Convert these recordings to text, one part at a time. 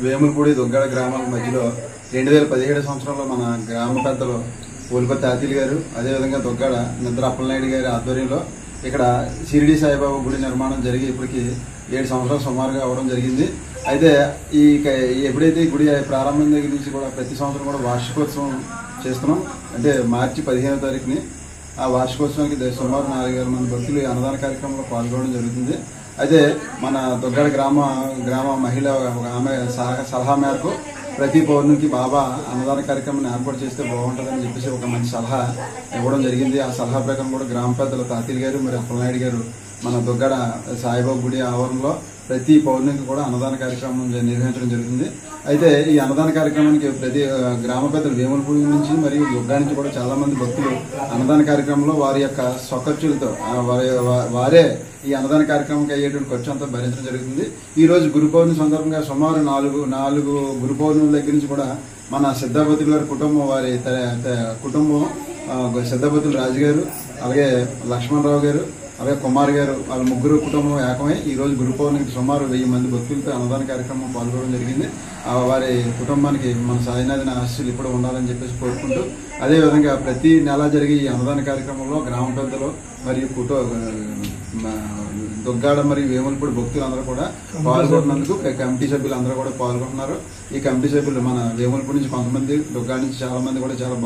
వేములపూడి దుగ్గాడ గ్రామాల మధ్యలో 2017 సంవత్సరంలో మన గ్రామ పెద్దలు పూలపతి తాతీలు గారు, అదేవిధంగా దుగ్గాడ నిద్ర అప్పలనాయుడు గారి ఆధ్వర్యంలో ఇక్కడ షిరిడి సాయిబాబా గుడి నిర్మాణం జరిగి ఇప్పటికి 7 సంవత్సరాలు సుమారుగా అవడం జరిగింది. అయితే ఎప్పుడైతే ఈ గుడి ప్రారంభం దగ్గర నుంచి కూడా ప్రతి సంవత్సరం కూడా వార్షికోత్సవం చేస్తున్నాం. అంటే మార్చి 15వ తారీఖుని ఆ వార్షికోత్సవానికి సుమారు 4000 మంది భక్తులు అన్నదాన కార్యక్రమంలో పాల్గొనడం జరుగుతుంది. అయితే మన దుగ్గాడ గ్రామ మహిళ ఆమె సలహా మేరకు ప్రతి పౌర్ణమికి బాబా అన్నదాన కార్యక్రమాన్ని ఏర్పాటు చేస్తే బాగుంటుందని చెప్పేసి ఒక మంచి సలహా ఇవ్వడం జరిగింది. ఆ సలహా ప్రకారం కూడా గ్రామ పెద్దలు తాతీలు గారు మరి అప్పలనాయుడు గారు మన దుగ్గాడ సాయిబాబా గుడి ఆవరణలో ప్రతి పౌర్ణమికి కూడా అన్నదాన కార్యక్రమం నిర్వహించడం జరుగుతుంది. అయితే ఈ అన్నదాన కార్యక్రమానికి ప్రతి గ్రామ పెద్దలు వేములపూడి నుంచి మరియు దుగ్గా నుంచి కూడా చాలా మంది భక్తులు అన్నదాన కార్యక్రమంలో వారి యొక్క స్వఖర్చులతో వారే ఈ అన్నదాన కార్యక్రమంకి అయ్యేటువంటి ఖర్చు అంతా భరించడం జరుగుతుంది. ఈ రోజు గురు పౌర్ణమి సందర్భంగా సుమారు నాలుగు గురు పౌర్ణమి దగ్గర నుంచి కూడా మన సిద్ధాపతుల గారి కుటుంబం వారి కుటుంబం సిద్ధాపతుల రాజు గారు, అలాగే లక్ష్మణరావు గారు, అలాగే కుమార్ గారు, వాళ్ళ ముగ్గురు కుటుంబం ఏకమై ఈ రోజు గురు పౌర్ణమికి సుమారు 1000 మంది భక్తులతో అన్నదాన కార్యక్రమం పాల్గొనడం జరిగింది. వారి కుటుంబానికి మన సాయినాథుని ఆశీస్సులు ఇప్పుడు ఉండాలని చెప్పేసి కోరుకుంటూ, అదేవిధంగా ప్రతి నెల జరిగే ఈ అన్నదాన కార్యక్రమంలో గ్రామ పెద్దలు మరియు దుగ్గాడ మరియు వేములపూడి భక్తులందరూ కూడా పాల్గొంటున్నందుకు కమిటీ సభ్యులు అందరూ కూడా పాల్గొంటున్నారు. ఈ కమిటీ సభ్యులు మన వేములపూడి నుంచి కొంతమంది, దుగ్గాడ నుంచి చాలా మంది కూడా చాలా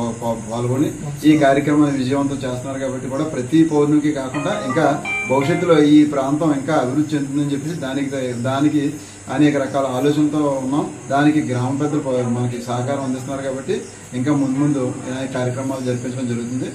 పాల్గొని ఈ కార్యక్రమాన్ని విజయవంతం చేస్తున్నారు. కాబట్టి కూడా ప్రతి పౌర్ణమికి కాకుండా ఇంకా భవిష్యత్తులో ఈ ప్రాంతం ఇంకా అభివృద్ధి చెందుతుందని చెప్పేసి దానికి అనేక రకాల ఆలోచనతో ఉన్నాం. దానికి గ్రామ పెద్దలు మనకి సహకారం అందిస్తున్నారు. కాబట్టి ఇంకా ముందు కార్యక్రమాలు జరిపించడం జరుగుతుంది.